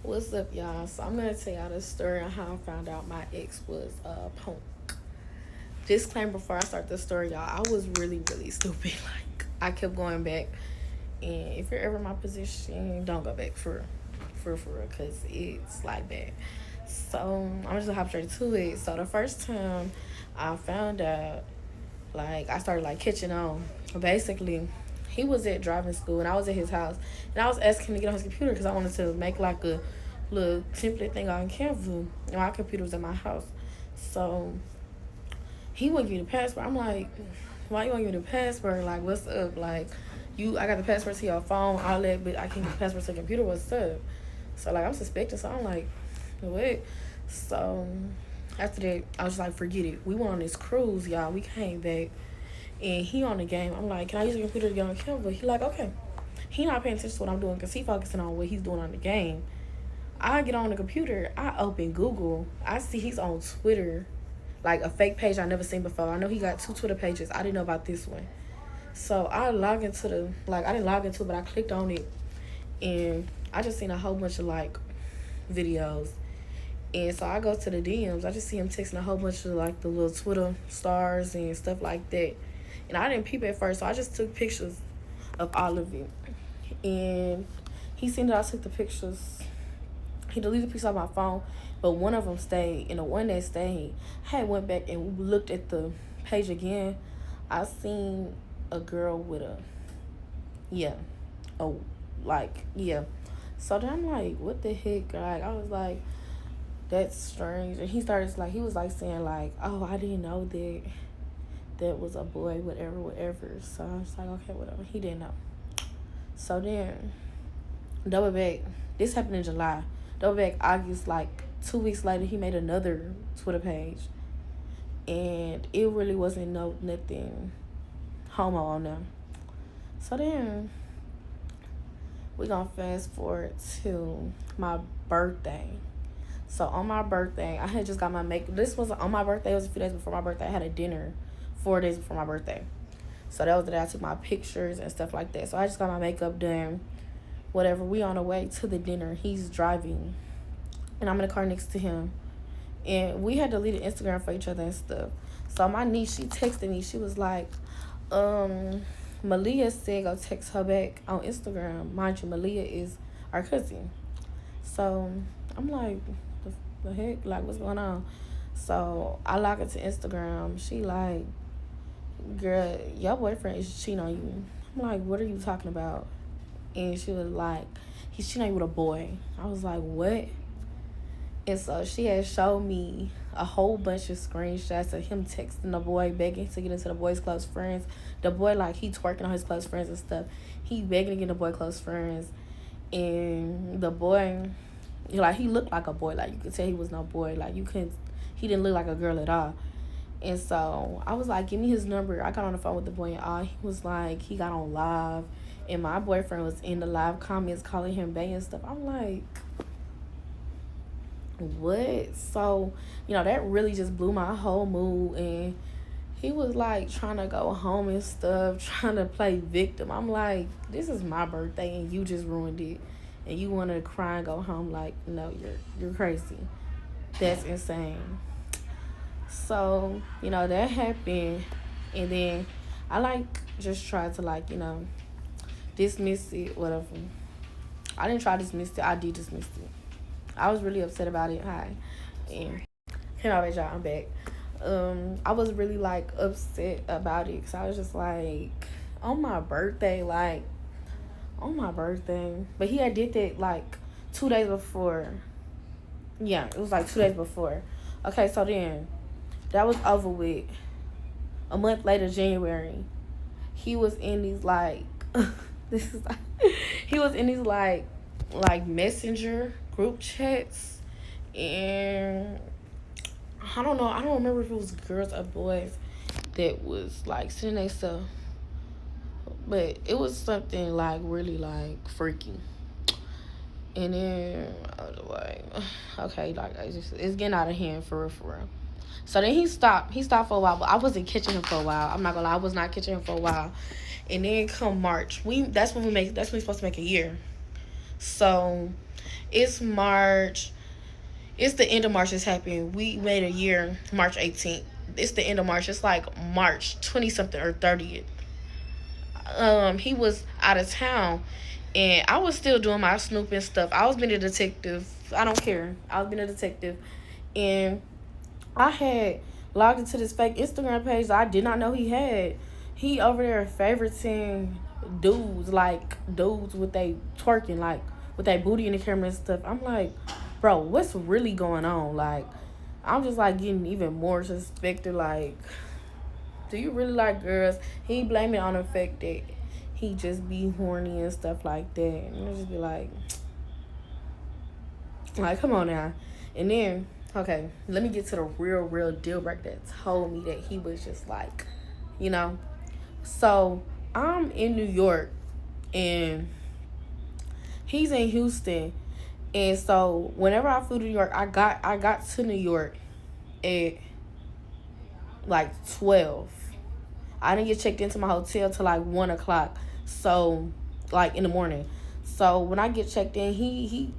What's up, y'all? So I'm gonna tell y'all the story on how I found out my ex was a punk. Disclaimer before I start the story, y'all. I was really, really stupid. Like I kept going back, and if you're ever in my position, don't go back for real, cause it's like that. So I'm just gonna hop straight to it. So the first time I found out, like I started like catching on. Basically, he was at driving school and I was at his house, and I was asking him to get on his computer because I wanted to make like a little template thing on Canva. And my computer was at my house, so he wouldn't give me the password. I'm like, why you want to give me the password? Like, what's up? Like, I got the password to your phone, all that, but I can't get the password to the computer. What's up? So like I'm suspecting. So I'm like, what? So after that, I was like, forget it. We went on this cruise, y'all. We came back and he on the game. I'm like, can I use your computer to get on Canva? He like, okay. He not paying attention to what I'm doing because he focusing on what he's doing on the game. I get on the computer. I open Google. I see he's on Twitter, like a fake page I never seen before. I know he got two Twitter pages. I didn't know about this one. So I log into I didn't log into it, but I clicked on it and I just seen a whole bunch of like videos. And so I go to the DMs. I just see him texting a whole bunch of like the little Twitter stars and stuff like that. And I didn't peep at first, so I just took pictures of all of it. And he seen that I took the pictures. He deleted the pictures off my phone, but one of them stayed. And the one that stayed, I had went back and looked at the page again. I seen a girl with a, yeah, oh, like, yeah. So then I'm like, what the heck? Like, I was like, that's strange. And he started, like, he was, like, saying, like, oh, I didn't know that was a boy, whatever. So I was like, okay, whatever. He didn't know. So then, double back, this happened in July. Double back August, like 2 weeks later, he made another Twitter page. And it really wasn't nothing homo on them. So then, we gonna fast forward to my birthday. So on my birthday, I had just got my makeup. This was on my birthday. It was a few days before my birthday. I had a dinner 4 days before my birthday. So that was the day I took my pictures and stuff like that. So I just got my makeup done. Whatever. We on the way to the dinner. He's driving. And I'm in the car next to him. And we had deleted Instagram for each other and stuff. So my niece, she texted me. She was like, Malia said go text her back on Instagram. Mind you, Malia is our cousin. So I'm like, the heck? Like, what's going on? So I log into Instagram. She like, girl, your boyfriend is cheating on you. I'm like, what are you talking about? And she was like, he's cheating on you with a boy. I was like, what? And so she had showed me a whole bunch of screenshots of him texting the boy, begging to get into the boy's close friends. The boy, like, he twerking on his close friends and stuff. He begging to get the boy close friends. And the boy, like, he looked like a boy. Like, you could tell he was no boy. Like, he didn't look like a girl at all. And so I was like, give me his number. I got on the phone with the boy and all. He was like, he got on live. And my boyfriend was in the live comments calling him bae and stuff. I'm like, what? So, that really just blew my whole mood. And he was like trying to go home and stuff, trying to play victim. I'm like, this is my birthday and you just ruined it. And you want to cry and go home. Like, no, you're crazy. That's insane. So, that happened. And then I just tried to dismiss it, whatever. I didn't try to dismiss it. I did dismiss it. I was really upset about it. Hi. And hey, my bad, y'all. I'm back. I was really upset about it because I was just like, on my birthday, But he had did that 2 days before. Yeah, it was 2 days before. Okay, so then that was over with. A month later, January, he was in these this is he was in these messenger group chats, and I don't know. I don't remember if it was girls or boys that was sitting next to, but it was something really freaky. And then I was like, okay, it's getting out of hand for real. So then he stopped. He stopped for a while, but I wasn't catching him for a while. I'm not gonna lie, I was not catching him for a while. And then come March, that's when we're supposed to make a year. So it's March. It's the end of March. It's happening. We made a year March 18th. It's the end of March. It's like March 20 something or 30th. He was out of town, and I was still doing my snooping stuff. I was being a detective. I don't care. I was being a detective, and I had logged into this fake Instagram page that I did not know he had. He over there favoriting dudes, like dudes with they twerking, like with their booty in the camera and stuff. I'm like, bro, what's really going on? Like, I'm just like getting even more suspected. Like, do you really like girls? He blame it on the fact that he just be horny and stuff like that. And I just be like, come on now. And then, okay, let me get to the real deal breaker that told me that he was just like, you know. So I'm in New York and he's in Houston. And so whenever I flew to New York, I got to New York at like 12. I didn't get checked into my hotel till like 1 o'clock. So like in the morning. So when I get checked in, he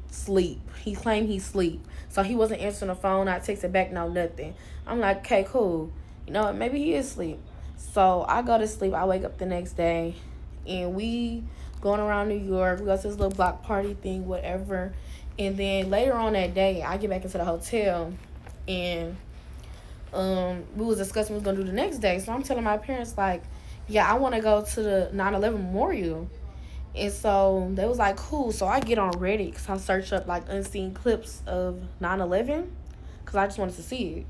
sleep. He claimed he sleep. So he wasn't answering the phone. I texted back, no nothing. I'm like, okay, cool. You know what? Maybe he is asleep. So I go to sleep. I wake up the next day, and we going around New York. We go to this little block party thing, whatever. And then later on that day, I get back into the hotel, and we was discussing what we was gonna do the next day. So I'm telling my parents like, yeah, I want to go to the 9/11 memorial. And so they was like, cool. So I get on Reddit because I search up like unseen clips of 9/11 because I just wanted to see it.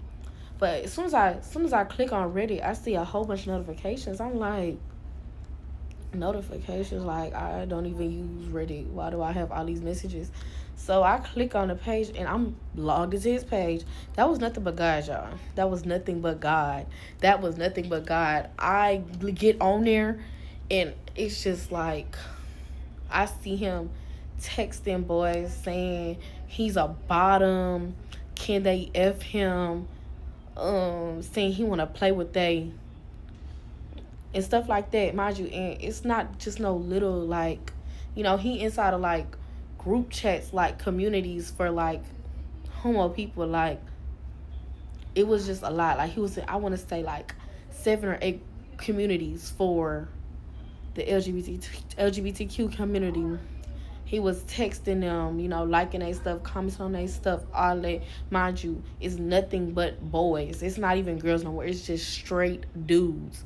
But as soon as I click on Reddit, I see a whole bunch of notifications. I'm like, notifications? Like, I don't even use Reddit. Why do I have all these messages? So I click on the page and I'm logged into his page. That was nothing but God, y'all. That was nothing but God. That was nothing but God. I get on there and it's just like, I see him texting boys saying he's a bottom. Can they F him? Saying he wanna play with they and stuff like that, mind you. And it's not just no little like, he inside of like group chats, like communities for like homo people. Like, it was just a lot. Like, he was in, I want to say like 7 or 8 communities for the LGBTQ community. He was texting them, liking their stuff, commenting on their stuff, all that. Mind you, it's nothing but boys. It's not even girls no more. It's just straight dudes.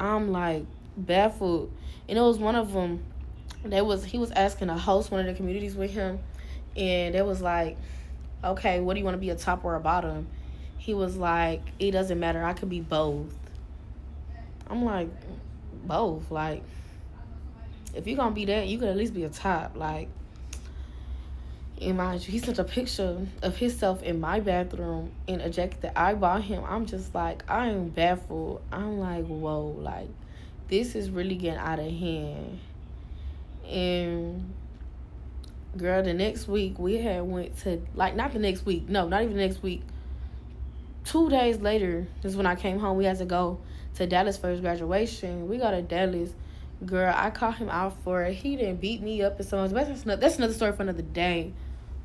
I'm like baffled. And it was one of them. He was asking to host one of the communities with him, and it was like, okay, what do you want to be, a top or a bottom? He was like, it doesn't matter. I could be both. I'm like, both? Like, if you're gonna be that, you could at least be a top. Like, and mind you, he sent a picture of himself in my bathroom in a jacket that I bought him. I'm just like, I am baffled. I'm like, whoa, like, this is really getting out of hand. And girl, the next week we had went to, like, not the next week, no, not even the next week, 2 days later is when I came home. We had to go to Dallas for his graduation. We got to Dallas. Girl, I called him out for it. He didn't beat me up and so much. But that's another story for another day.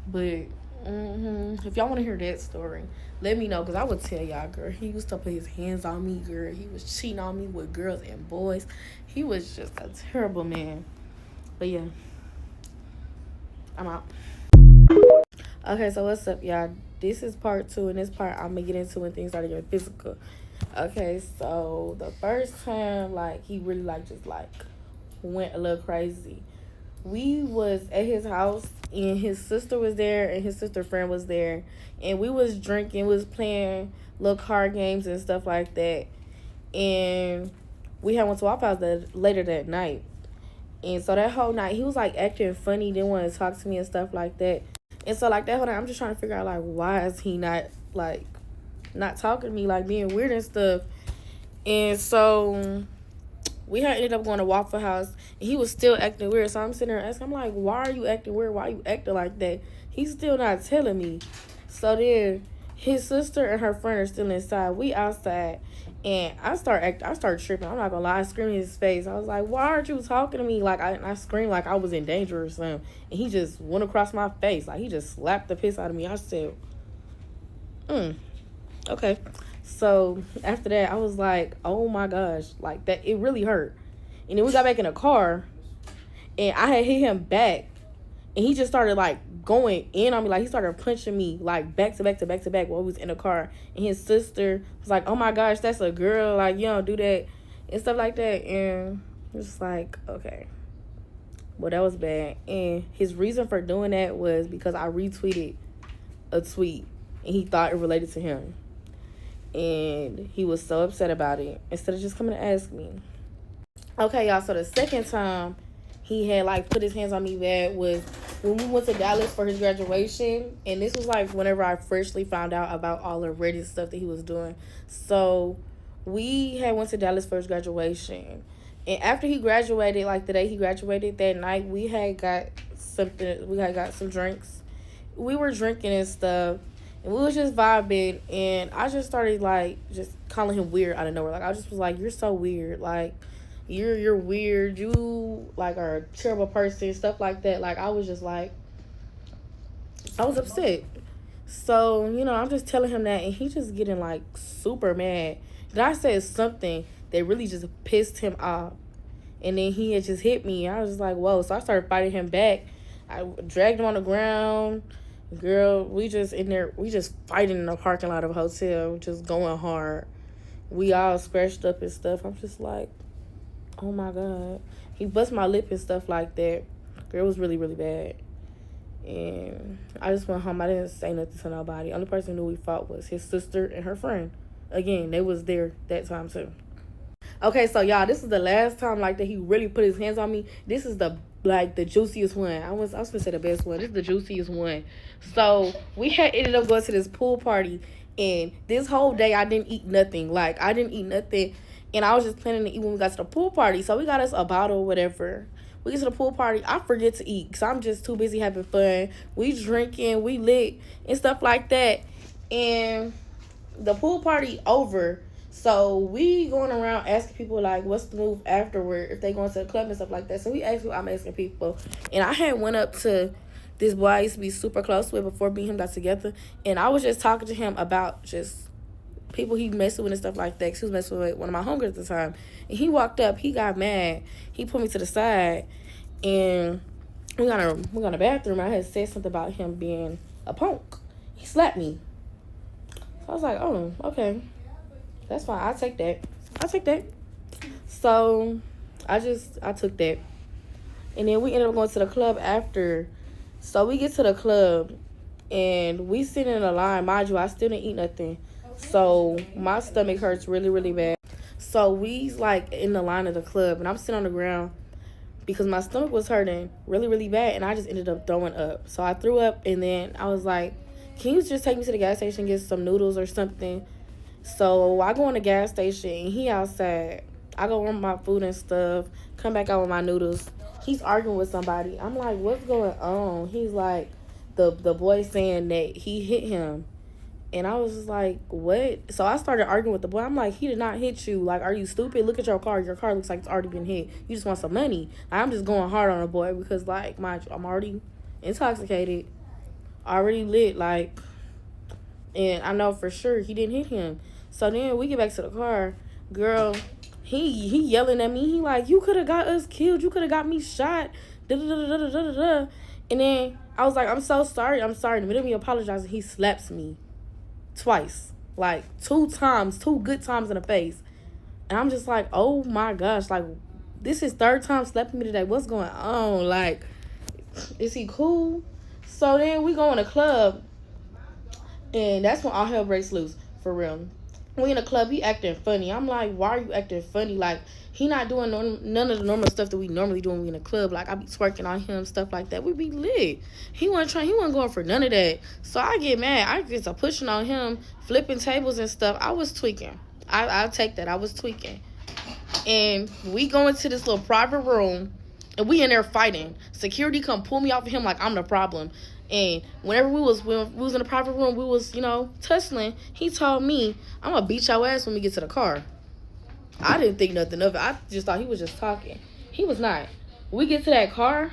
But if y'all want to hear that story, let me know, because I would tell y'all, girl. He used to put his hands on me, girl. He was cheating on me with girls and boys. He was just a terrible man. But yeah, I'm out. Okay, so what's up, y'all? This is part 2. And this part I'm going to get into when things started getting physical. Okay, so the first time, like, he really, like, just, like, went a little crazy. We was at his house, and his sister was there, and his sister friend was there. And we was drinking, we was playing little card games and stuff like that. And we had went to Waffle House later that night. And so that whole night, he was, like, acting funny, didn't want to talk to me and stuff like that. And so, like, that whole night, I'm just trying to figure out, like, why is he not, like, not talking to me, like, being weird and stuff. And so we had ended up going to Waffle House, and he was still acting weird. So I'm sitting there asking, I'm like, why are you acting weird? Why are you acting like that? He's still not telling me. So then His sister and her friend are still inside. We outside. And I start tripping. I'm not gonna lie, I screamed in his face. I was like, why aren't you talking to me? Like I screamed like I was in danger or something. And he just went across my face. Like he just slapped the piss out of me. I said, okay. So after that I was like, oh my gosh, like that it really hurt. And then we got back in the car and I had hit him back and he just started like going in on me. Like he started punching me like back to back to back to back while we was in the car. And his sister was like, oh my gosh, that's a girl, like you don't do that and stuff like that. And it was just like, okay, well that was bad. And his reason for doing that was because I retweeted a tweet and he thought it related to him. And he was so upset about it instead of just coming to ask me. Okay, y'all, so the second time he had like put his hands on me bad was when we went to Dallas for his graduation. And this was like whenever I freshly found out about all the Reddit stuff that he was doing. So we had went to Dallas for his graduation. And after he graduated, like the day he graduated, that night we had got something, we had got some drinks. We were drinking and stuff. And we was just vibing. And I just started like just calling him weird out of nowhere. Like I just was like, you're so weird. Like you're weird, you like are a terrible person, stuff like that. Like I was just like, I was upset. So, you know, I'm just telling him that and he just getting like super mad. Then I said something that really just pissed him off. And then he had just hit me. I was just like, whoa. So I started fighting him back. I dragged him on the ground. Girl, we just in there, we just fighting in the parking lot of a hotel, just going hard. We all scratched up and stuff. I'm just like, oh my God. He bust my lip and stuff like that. Girl, it was really, really bad. And I just went home. I didn't say nothing to nobody. Only person who knew we fought was his sister and her friend. Again, they was there that time too. Okay, so y'all, this is the last time like that he really put his hands on me. This is the juiciest one. I was gonna say the best one. This is the juiciest one. So we had ended up going to this pool party, and this whole day I didn't eat nothing. Like I didn't eat nothing. And I was just planning to eat when we got to the pool party. So we got us a bottle or whatever. We get to the pool party. I forget to eat because I'm just too busy having fun. We drinking, we lit, and stuff like that. And the pool party over. So we going around asking people, like, what's the move afterward if they going to the club and stuff like that. So I'm asking people. And I had went up to this boy I used to be super close with before me and him got together. And I was just talking to him about just people he messing with and stuff like that. Cause he was messing with one of my homegirls at the time. And he walked up. He got mad. He put me to the side. And we got in the bathroom. I had said something about him being a punk. He slapped me. So I was like, oh, okay. That's fine. I'll take that. So I took that. And then we ended up going to the club after. So we get to the club. And we sit in a line. Mind you, I still didn't eat nothing. So my stomach hurts really, really bad. So we like in the line of the club. And I'm sitting on the ground because my stomach was hurting really, really bad. And I just ended up throwing up. So I threw up. And then I was like, can you just take me to the gas station and get some noodles or something? So I go in the gas station. And he outside. I go warm my food and stuff. Come back out with my noodles. He's arguing with somebody. I'm like, what's going on? He's like, the boy saying that he hit him. And I was just like, what? So I started arguing with the boy. I'm like, he did not hit you. Like, are you stupid? Look at your car. Your car looks like it's already been hit. You just want some money. I'm just going hard on the boy because, like, mind you, I'm already intoxicated. Already lit, like, and I know for sure he didn't hit him. So then we get back to the car. Girl, he yelling at me. He like, you could have got us killed. You could have got me shot. Da-da-da-da-da-da-da. And then I was like, I'm so sorry. I'm sorry. In the middle of me apologizing, he slaps me. Twice, like 2 times, 2 good times in the face. And I'm just like, oh my gosh, like this is 3rd time slapping me today. What's going on? Like, is he cool? So then we go in a club, and that's when all hell breaks loose, for real. We in the club, he acting funny. I'm like, why are you acting funny? Like, he not doing none of the normal stuff that we normally do when we in the club. Like, I be twerking on him, stuff like that. We be lit. He wasn't going for none of that. So I get mad. I get to pushing on him, flipping tables and stuff. I was tweaking. I'll take that. I was tweaking. And we go into this little private room, and we in there fighting. Security come pull me off of him like I'm the problem. And whenever when we was in a private room, we was, tussling. He told me, I'm gonna beat your ass when we get to the car. I didn't think nothing of it. I just thought he was just talking. He was not. We get to that car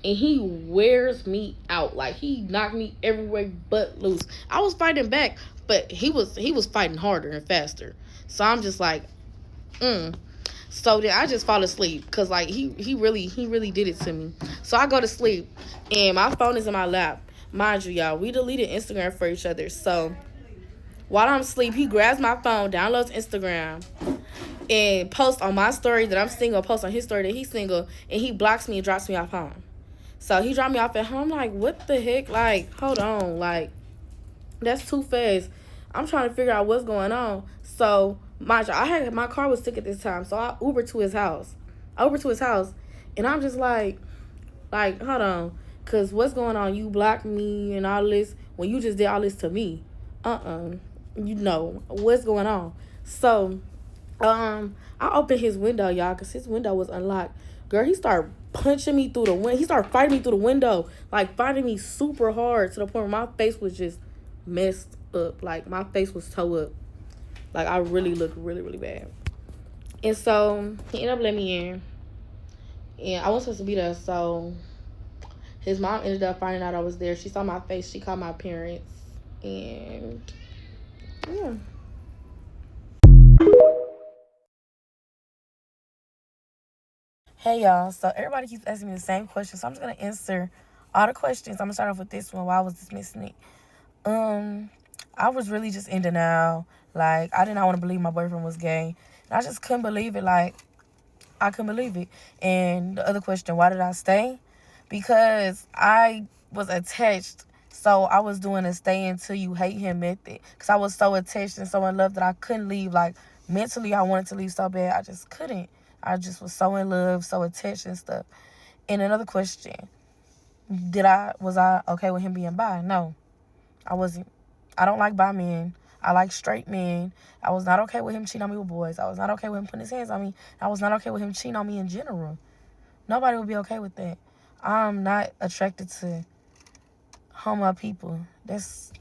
and he wears me out. Like, he knocked me everywhere but loose. I was fighting back, but he was fighting harder and faster. So I'm just like, So then I just fall asleep because, like, he really did it to me. So I go to sleep and my phone is in my lap. Mind you, y'all, we deleted Instagram for each other. So while I'm asleep, he grabs my phone, downloads Instagram, and posts on my story that I'm single, posts on his story that he's single, and he blocks me and drops me off home. So he dropped me off at home. I'm like, what the heck? Like, hold on. Like, that's too fast. I'm trying to figure out what's going on. So my car was sick at this time, so I Ubered to his house. And I'm just like, hold on, cause what's going on? You blocked me and all this when you just did all this to me. You know what's going on. So, I opened his window, y'all, cause his window was unlocked. Girl, he started punching me through the window. He started fighting me through the window, like fighting me super hard to the point where my face was just messed up. Like, my face was toe up. Like, I really looked really bad. And so he ended up letting me in, and I wasn't supposed to be there. So his mom ended up finding out I was there. She saw my face. She called my parents, and yeah. Hey y'all, so everybody keeps asking me the same question, so I'm just gonna answer all the questions. I'm gonna start off with this one. Why I was dismissing it. I was really just in denial. Like, I did not want to believe my boyfriend was gay. And I just couldn't believe it. Like, I couldn't believe it. And the other question, why did I stay? Because I was attached. So I was doing a stay until you hate him method. Because I was so attached and so in love that I couldn't leave. Like, mentally, I wanted to leave so bad. I just couldn't. I just was so in love, so attached and stuff. And another question, was I okay with him being bi? No, I wasn't. I don't like bi men. I like straight men. I was not okay with him cheating on me with boys. I was not okay with him putting his hands on me. I was not okay with him cheating on me in general. Nobody would be okay with that. I'm not attracted to homo people. That's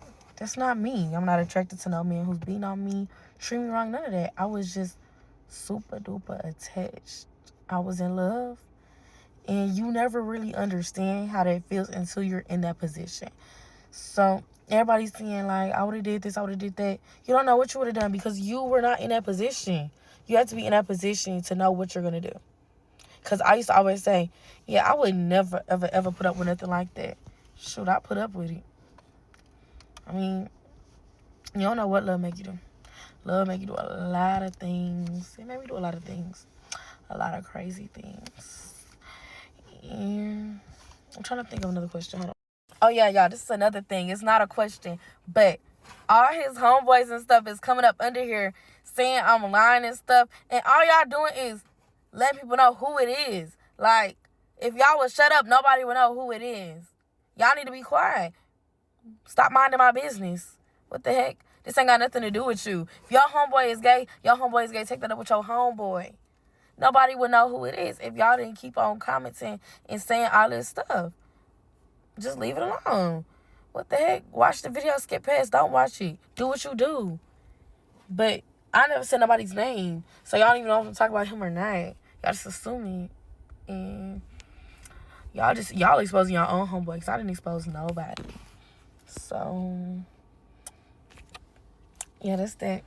not me. I'm not attracted to no man who's beating on me, treating me wrong, none of that. I was just super duper attached. I was in love. And you never really understand how that feels until you're in that position. So everybody's saying, like, I would have did this, I would have did that. You don't know what you would have done because you were not in that position. You have to be in that position to know what you're going to do. Because I used to always say, yeah, I would never, ever, ever put up with nothing like that. Shoot, I put up with it. I mean, you don't know what love make you do. Love make you do a lot of things. It made me do a lot of things. A lot of crazy things. And I'm trying to think of another question. Hold on. Oh, yeah, y'all, this is another thing. It's not a question, but all his homeboys and stuff is coming up under here saying I'm lying and stuff. And all y'all doing is letting people know who it is. Like, if y'all would shut up, nobody would know who it is. Y'all need to be quiet. Stop minding my business. What the heck? This ain't got nothing to do with you. If your homeboy is gay, take that up with your homeboy. Nobody would know who it is if y'all didn't keep on commenting and saying all this stuff. Just leave it alone. What the heck? Watch the video, skip past. Don't watch it. Do what you do. But I never said nobody's name. So y'all don't even know if I'm talking about him or not. Y'all just assuming. And y'all exposing your own homeboy. Because I didn't expose nobody. So, yeah, that's that.